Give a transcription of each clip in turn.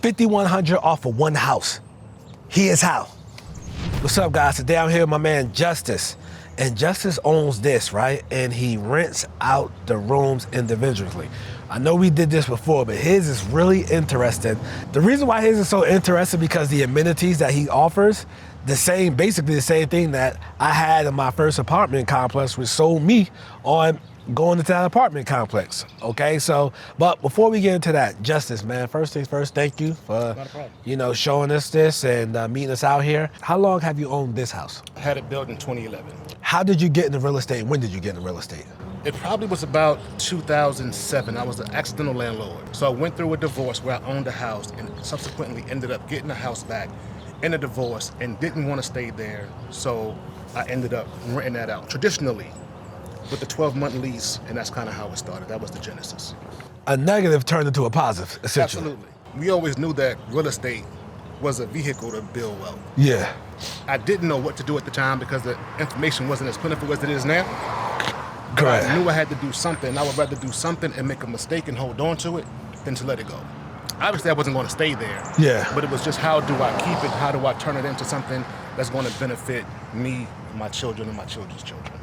$5,100 off of one house. Here's how. What's up, guys? Today I'm here with my man Justice. And Justice owns this, right? And he rents out the rooms individually. I know we did this before, but his is really interesting. The reason why his is so interesting because the amenities that he offers, basically the same thing that I had in my first apartment complex, which sold me on going into that apartment complex, okay? So, but before we get into that, Justice, man, first things first, thank you for, showing us this and meeting us out here. How long have you owned this house? I had it built in 2011. How did you get into real estate? When did you get into real estate? It probably was about 2007. I was an accidental landlord. So I went through a divorce where I owned a house and subsequently ended up getting the house back in a divorce and didn't want to stay there. So I ended up renting that out traditionally with a 12-month lease, and that's kind of how it started. That was the genesis. A negative turned into a positive, essentially. Absolutely. We always knew that real estate was a vehicle to build wealth. Yeah. I didn't know what to do at the time because the information wasn't as plentiful as it is now. Correct. I knew I had to do something. I would rather do something and make a mistake and hold on to it than to let it go. Obviously, I wasn't going to stay there. Yeah. But it was just how do I keep it? How do I turn it into something that's going to benefit me, my children, and my children's children?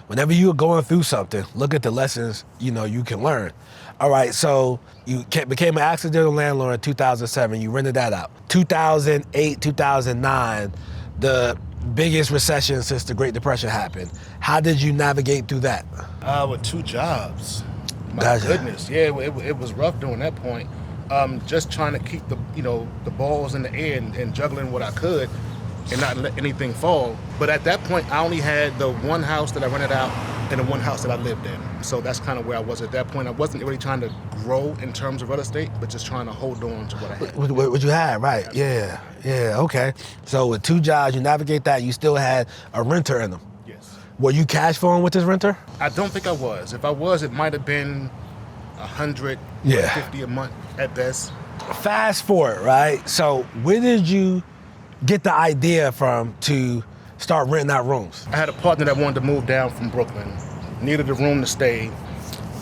Whenever you're going through something, look at the lessons, you can learn. All right, so you became an accidental landlord in 2007. You rented that out. 2008, 2009, the biggest recession since the Great Depression happened. How did you navigate through that? With 2 jobs. My Gotcha. goodness, yeah, it was rough during that point. Just trying to keep the balls in the air and juggling what I could and not let anything fall. But at that point, I only had the one house that I rented out and the one house that I lived in. So that's kind of where I was at that point. I wasn't really trying to grow in terms of real estate, but just trying to hold on to what I had. What you had, right? Yeah, okay. So with 2 jobs, you navigate that, you still had a renter in them. Yes. Were you cash flowing with this renter? I don't think I was. If I was, it might have been 100, 150 a month at best. Fast forward, right? So where did you get the idea from to start renting out rooms? I had a partner that wanted to move down from Brooklyn, needed a room to stay.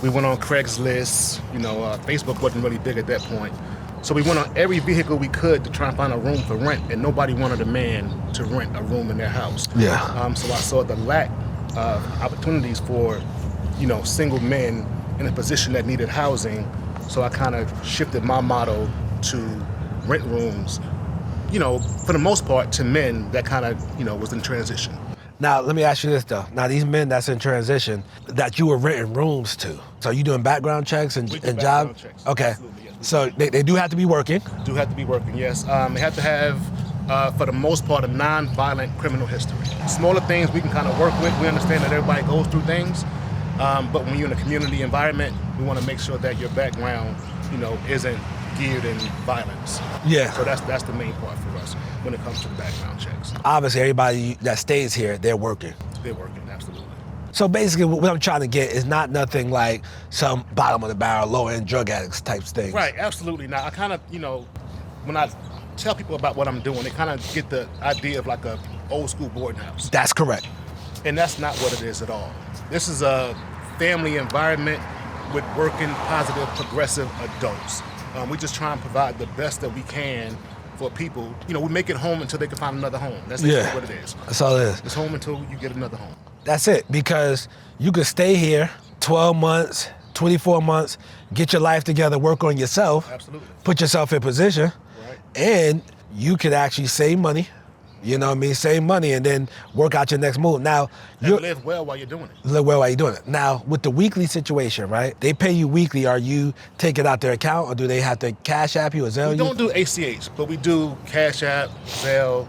We went on Craigslist, Facebook wasn't really big at that point. So we went on every vehicle we could to try and find a room for rent, and nobody wanted a man to rent a room in their house. Yeah. So I saw the lack of opportunities for, single men in a position that needed housing. So I kind of shifted my motto to rent rooms, for the most part, to men that kind of, was in transition. Now, let me ask you this, though. Now, these men that's in transition that you were renting rooms to, so you doing background checks and background job? checks. Okay. Absolutely, yes. So they do have to be working? Do have to be working, yes. They have to have, for the most part, a non-violent criminal history. Smaller things we can kind of work with. We understand that everybody goes through things, but when you're in a community environment, we want to make sure that your background, isn't geared in violence. Yeah. So that's the main part for us when it comes to the background checks. Obviously, everybody that stays here, they're working. They're working, absolutely. So basically, what I'm trying to get is not nothing like some bottom of the barrel, low-end drug addicts types things. Right, absolutely. Now, I kind of, when I tell people about what I'm doing, they kind of get the idea of like a old school boarding house. That's correct. And that's not what it is at all. This is a family environment with working, positive, progressive adults. We just try and provide the best that we can for people. We make it home until they can find another home. That's what it is. That's all it is. It's home until you get another home. That's it, because you could stay here 12 months, 24 months, get your life together, work on yourself, Absolutely. Put yourself in position, Right. and you could actually save money, save money and then work out your next move. Now, you live well while you're doing it. Live well while you're doing it. Now, with the weekly situation, right? They pay you weekly. Are you taking out their account, or do they have to Cash App you or Zelle you? We don't do ACH, but we do Cash App, Zelle,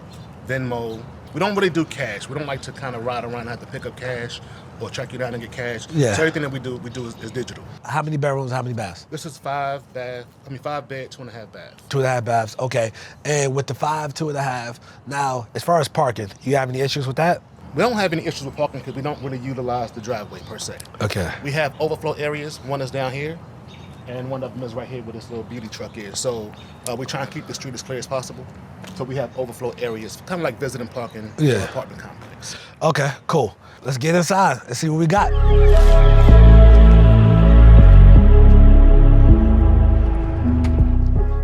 Venmo. We don't really do cash. We don't like to kind of ride around and have to pick up cash or track you down and get cash. Yeah. So everything that we do is digital. How many bedrooms, how many baths? This is 5 bed, 2.5 baths. 2.5 baths, okay. And with the 5, 2.5, now, as far as parking, you have any issues with that? We don't have any issues with parking because we don't really utilize the driveway per se. Okay. We have overflow areas. One is down here, and one of them is right here where this little beauty truck is. So we try and keep the street as clear as possible. So we have overflow areas, kind of like visiting parking in an apartment complex. Okay, cool. Let's get inside and see what we got.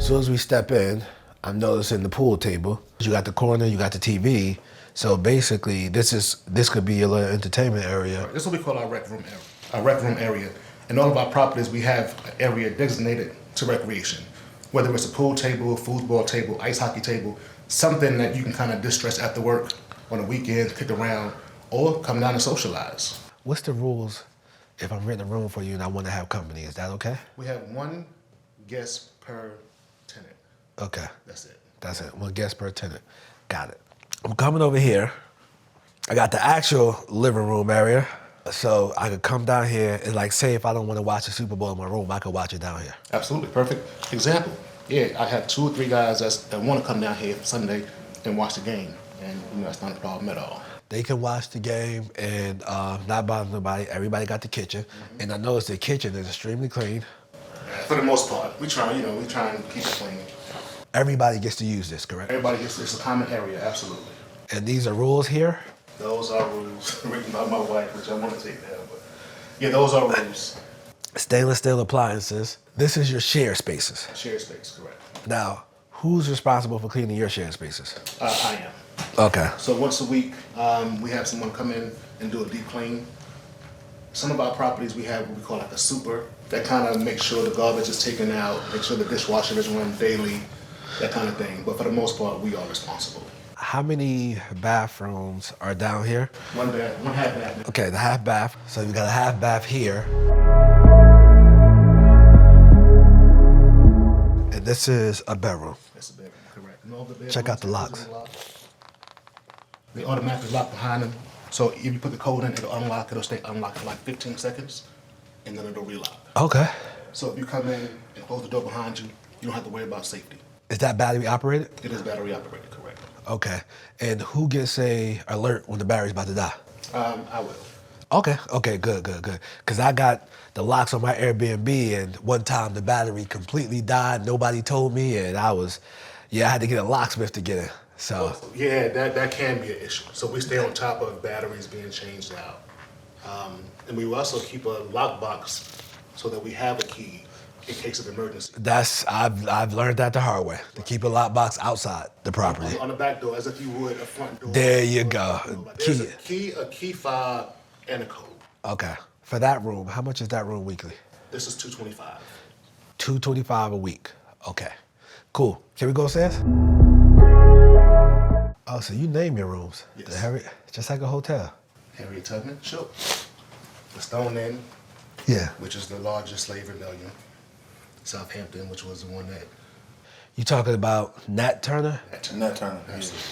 As soon as we step in, I'm noticing the pool table. You got the corner, you got the TV. So basically, this could be a little entertainment area. This is what we call our rec room area. Our rec room area. In all of our properties, we have an area designated to recreation. Whether it's a pool table, foosball table, ice hockey table, something that you can kind of distress after work on the weekends, kick around, or come down and socialize. What's the rules if I'm renting a room for you and I want to have company? Is that okay? We have one guest per tenant. Okay. That's it. That's it. One guest per tenant. Got it. I'm coming over here. I got the actual living room area. So I could come down here and like say if I don't want to watch the Super Bowl in my room, I could watch it down here. Absolutely. Perfect example. Yeah, I have 2 or 3 guys that want to come down here Sunday and watch the game. And that's not a problem at all. They can watch the game and not bother nobody. Everybody got the kitchen. Mm-hmm. And I noticed the kitchen is extremely clean. For the most part. We try and keep it clean. Everybody gets to use this, correct? Everybody gets, it's a common area, absolutely. And these are rules here? Those are rules written by my wife, which I want to take down. But yeah, those are rules. Stainless steel appliances. This is your share spaces. Share space, correct. Now, who's responsible for cleaning your share spaces? I am. Okay. So once a week, we have someone come in and do a deep clean. Some of our properties, we have what we call like a super that kind of makes sure the garbage is taken out, make sure the dishwasher is run daily, that kind of thing. But for the most part, we are responsible. How many bathrooms are down here? One half bath. Okay, the half bath. So you got a half bath here. And this is a bedroom. That's a bedroom, correct. No, the Check out the locks. They automatically lock behind them. So if you put the code in, it'll unlock. It'll stay unlocked for like 15 seconds, and then it'll relock. Okay. So if you come in and close the door behind you, you don't have to worry about safety. Is that battery operated? It is battery operated, correct. Okay. And who gets a alert when the battery's about to die? I will. Okay, good. Because I got the locks on my Airbnb, and one time the battery completely died. Nobody told me, and I had to get a locksmith to get it. So yeah, that can be an issue. So we stay on top of batteries being changed out, and we also keep a lockbox so that we have a key in case of emergency. I've learned that the hard way, to keep a lockbox outside the property. On the back door, as if you would a front door. There you go. There's a key fob, and a code. Okay. For that room, how much is that room weekly? This is $225. $225 a week. Okay. Cool. Can we go upstairs? Oh, so you name your rooms. Yes. Just like a hotel. Harriet Tubman, sure. The Stone Inn, Yeah. which is the largest slave rebellion. Southampton, which was the one that... You talking about Nat Turner? Nat Turner, absolutely.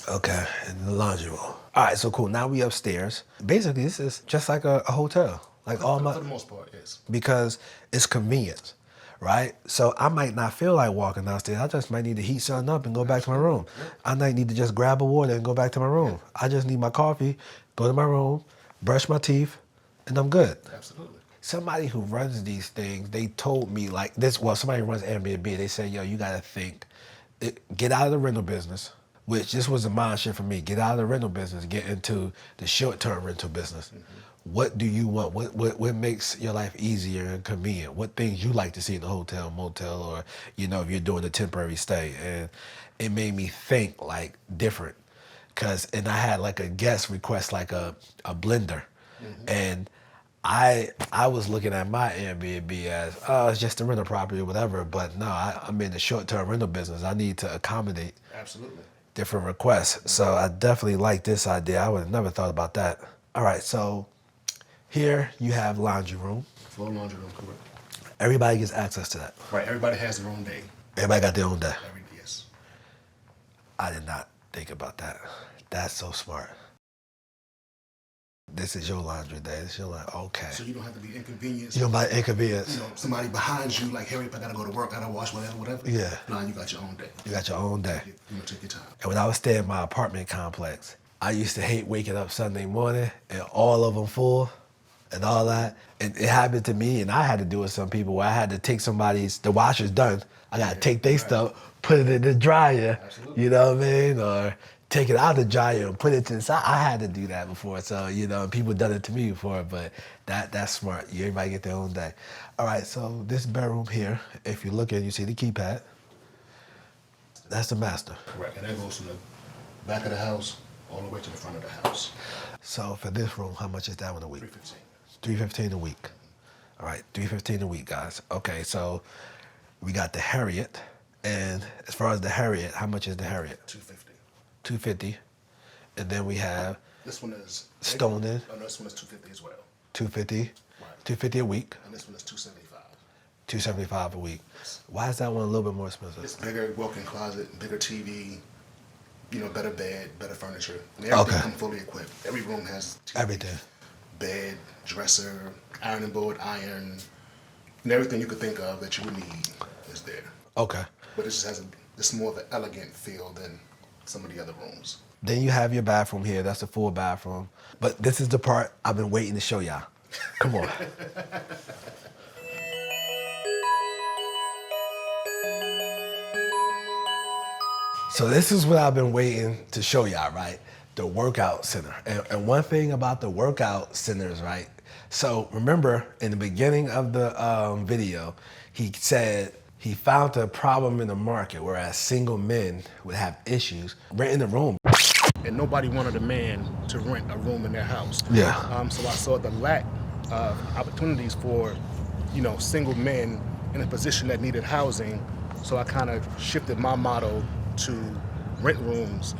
Okay, in the laundry room. All right, so cool. Now we upstairs. Basically, this is just like a hotel. Like For the most part, yes. Because it's convenient, right? So I might not feel like walking downstairs. I just might need to heat something up and go back to my room. Yeah. I might need to just grab a water and go back to my room. I just need my coffee, go to my room, brush my teeth, and I'm good. Absolutely. Somebody who runs these things, they told me like this, somebody who runs Airbnb, they said, yo, you gotta think, get out of the rental business, which this was a mind shift for me. Get out of the rental business, get into the short-term rental business. Mm-hmm. What do you want? What makes your life easier and convenient? What things you like to see in a hotel, motel, or, if you're doing a temporary stay? And it made me think like different. And I had like a guest request like a blender. Mm-hmm. And I was looking at my Airbnb as, it's just a rental property or whatever, but no, I'm in the short-term rental business. I need to accommodate Absolutely. different requests. So I definitely like this idea. I would have never thought about that. All right, so here you have laundry room. Full laundry room, correct. Everybody gets access to that. Right, everybody has their own day. Everybody got their own day. Yes. I did not think about that. That's so smart. This is your laundry day. This is your okay. So you don't have to be inconvenienced. You don't buy inconvenience. Somebody behind you, like, Harry, if I gotta go to work, I gotta wash whatever. Yeah. No, you got your own day. You got your own day. Take your time. And when I was staying in my apartment complex, I used to hate waking up Sunday morning and all of them full and all that. And it happened to me, and I had to do it with some people where I had to take the washer's done. I gotta take their stuff, put it in the dryer. Absolutely. You know what I mean? Or take it out of the dryer and put it to the side. I had to do that before, so you know, people done it to me before, but that's smart. Everybody get their own day. All right, so this bedroom here, if you look at it, you see the keypad. That's the master. Correct, and that goes from the back of the house all the way to the front of the house. So for this room, how much is that one a week? $315. $315 a week. All right, $315 a week, guys. Okay, so we got the Harriet, and as far as the Harriet, how much is the Harriet? $250. And then we have this one is Stoneman. Oh no, this one is $250 as well. $250. Right. $250 a week. And this one is $275. $275 a week. Why is that one a little bit more expensive? It's bigger walk-in closet, bigger TV, you know, better bed, better furniture. And everything comes fully equipped. Every room has TV, everything. Bed, dresser, ironing board, iron, and everything you could think of that you would need is there. Okay. But it just has it's more of an elegant feel than some of the other rooms. Then you have your bathroom here. That's a full bathroom. But this is the part I've been waiting to show y'all. Come on. So this is what I've been waiting to show y'all, right? The workout center. And one thing about the workout centers, right? So remember in the beginning of the video, he said he found a problem in the market, whereas single men would have issues renting a room. And nobody wanted a man to rent a room in their house. Yeah. So I saw the lack of opportunities for, you know, single men in a position that needed housing. So I kind of shifted my motto to rent rooms,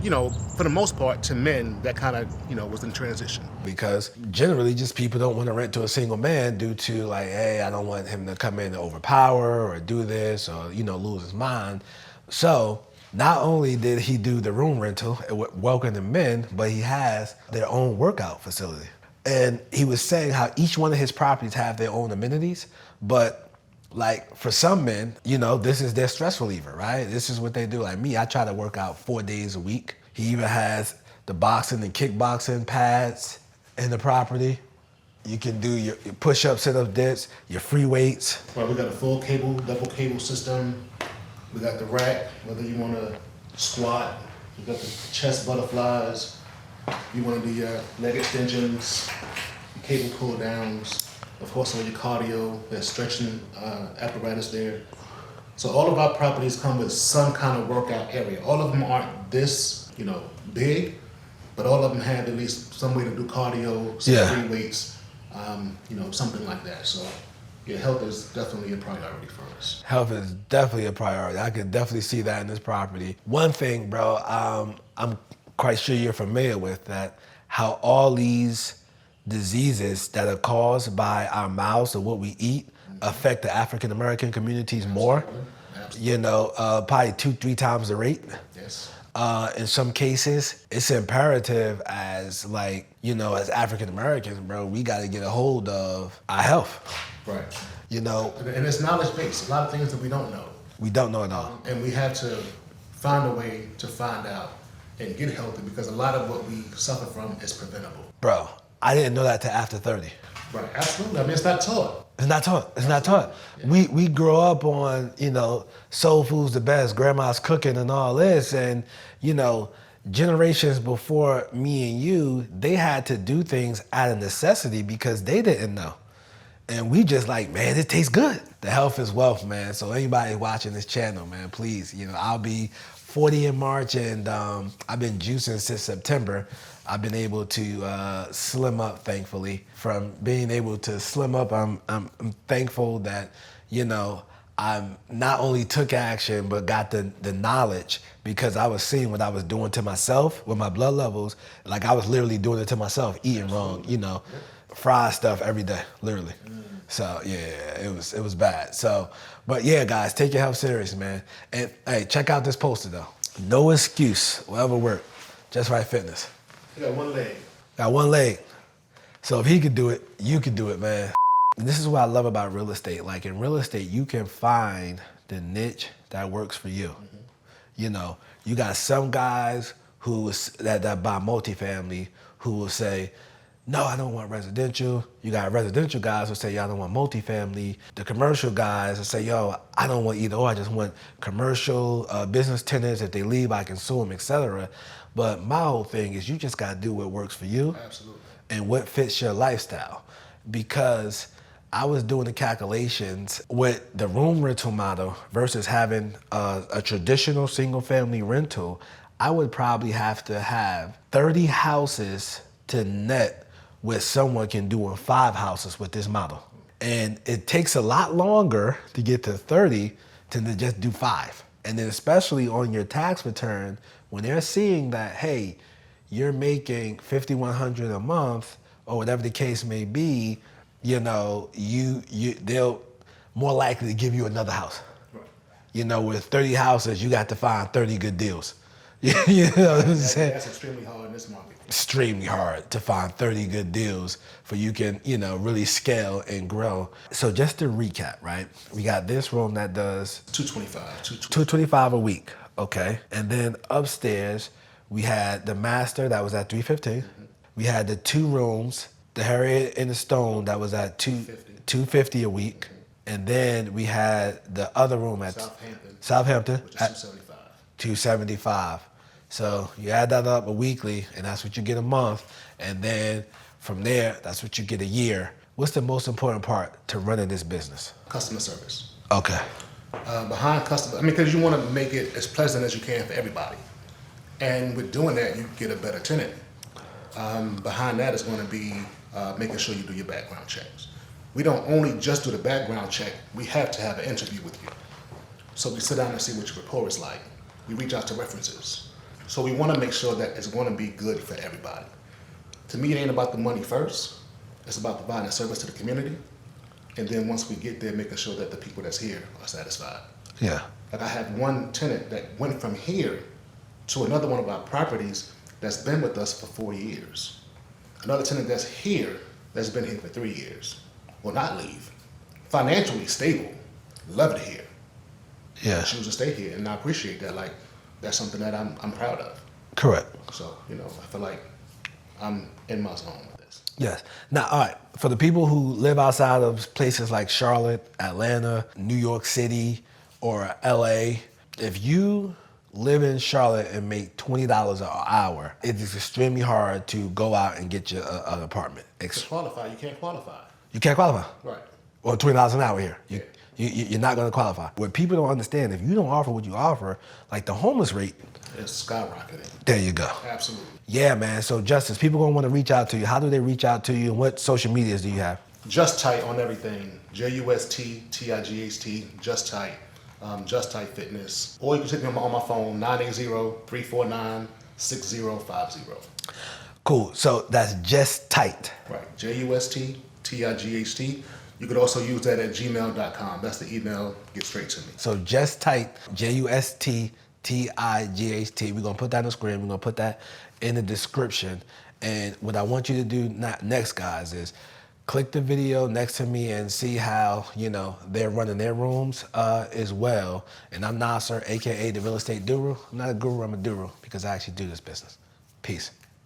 you know, for the most part to men that kind of, you know, was in transition. Because generally just people don't want to rent to a single man due to like, hey, I don't want him to come in and overpower or do this or, you know, lose his mind. So not only did he do the room rental and welcome the men, but he has their own workout facility. And he was saying how each one of his properties have their own amenities, but like for some men, you know, this is their stress reliever, right? This is what they do. Like me, I try to work out 4 days a week. He even has the boxing and kickboxing pads in the property. You can do your push-ups, sit-ups, dips, your free weights. Well, we got a full cable, double cable system. We got the rack, whether you want to squat. We got the chest butterflies. You want to do your leg extensions, your cable pull downs. Of course, all your cardio, there's stretching apparatus there. So all of our properties come with some kind of workout area. All of them aren't this, you know, big, but all of them have at least some way to do cardio, some free weights, you know, something like that. So yeah, health is definitely a priority for us. Health is definitely a priority. I can definitely see that in this property. One thing, bro, I'm quite sure you're familiar with that, how all these diseases that are caused by our mouths or what we eat affect the African American communities more. Absolutely. You know, probably 2-3 times the rate. Yes. In some cases, it's imperative as like, you know, as African Americans, bro, we got to get a hold of our health. Right. You know. And it's knowledge based. A lot of things that we don't know. We don't know it all. And we have to find a way to find out and get healthy because a lot of what we suffer from is preventable. Bro, I didn't know that till after 30. Right, absolutely. I mean, it's not taught. It's not taught. It's not taught. Yeah. We grow up on, you know, soul food's the best, grandma's cooking and all this. And, you know, generations before me and you, they had to do things out of necessity because they didn't know. And we just like, man, it tastes good. The health is wealth, man. So anybody watching this channel, man, please, you know, I'll be 40 in March and I've been juicing since September. I've been able to slim up, thankfully. From being able to slim up, I'm thankful that, you know, I not only took action, but got the knowledge because I was seeing what I was doing to myself with my blood levels. Like I was literally doing it to myself, eating wrong, you know, fried stuff every day, literally. So yeah, it was bad. So, but yeah, guys, take your health serious, man. And hey, check out this poster though. No excuse will ever work. Just Right Fitness. You got one leg. Got one leg. So if he could do it, you could do it, man. And this is what I love about real estate. Like in real estate, you can find the niche that works for you. Mm-hmm. You know, you got some guys that buy multifamily who will say, no, I don't want residential. You got residential guys who say, yo, I don't want multifamily. The commercial guys will say, yo, I don't want either or. I just want commercial business tenants. If they leave, I can sue them, etc. But my whole thing is you just got to do what works for you. Absolutely. And what fits your lifestyle. Because I was doing the calculations with the room rental model versus having a traditional single family rental. I would probably have to have 30 houses to net what someone can do in 5 houses with this model. And it takes a lot longer to get to 30 than to just do 5. And then especially on your tax return, when they're seeing that, hey, you're making $5,100 a month or whatever the case may be, you know, they'll more likely to give you another house. Right. You know, with 30 houses, you got to find 30 good deals. You know what I'm saying? That's extremely hard in this market. Extremely hard to find 30 good deals for you can, you know, really scale and grow. So just to recap, right? We got this room that does $225 a week, okay? And then upstairs, we had the master that was at $315. We had the 2 rooms, the Harriet and the Stone that was at $250 a week. And then we had the other room at Southampton which is at $275. $275. So you add that up a weekly, and that's what you get a month. And then from there, that's what you get a year. What's the most important part to running this business? Customer service. Okay. Behind customer, I mean, because you want to make it as pleasant as you can for everybody. And with doing that, you get a better tenant. Behind that is going to be making sure you do your background checks. We don't only just do the background check, we have to have an interview with you. So we sit down and see what your rapport is like. We reach out to references. So we want to make sure that it's going to be good for everybody. To me, it ain't about the money first. It's about providing a service to the community. And then once we get there, making sure that the people that's here are satisfied. Yeah. Like I have one tenant that went from here to another one of our properties that's been with us for 4 years. Another tenant that's here that's been here for 3 years. Will not leave. Financially stable. Love it here. Yeah. Choose to stay here, and I appreciate that. Like, that's something that I'm proud of. Correct. So, you know, I feel like I'm in my zone with this. Yes. Now, all right, for the people who live outside of places like Charlotte, Atlanta, New York City, or LA, if you live in Charlotte and make $20 an hour, it is extremely hard to go out and get you an apartment. To qualify, you can't qualify. You can't qualify? Right. Or $20 an hour here. Yeah. You're not going to qualify. What people don't understand, if you don't offer what you offer, like the homeless rate, it's skyrocketing. There you go. Absolutely. Yeah, man. So, Justice, people going to want to reach out to you. How do they reach out to you, and what social medias do you have? Just Tight on everything. JUSTTIGHT. Just Tight. Just Tight Fitness. Or you can hit me on my phone, 980-349-6050. Cool. So that's Just Tight. Right. JUSTTIGHT. You could also use that at gmail.com. That's the email. Get straight to me. So Just Tight, JUSTTIGHT. We're going to put that on the screen. We're going to put that in the description. And what I want you to do next, guys, is click the video next to me and see how, you know, they're running their rooms as well. And I'm Nasser, AKA the Real Estate Guru. I'm not a guru, I'm a duru, because I actually do this business. Peace.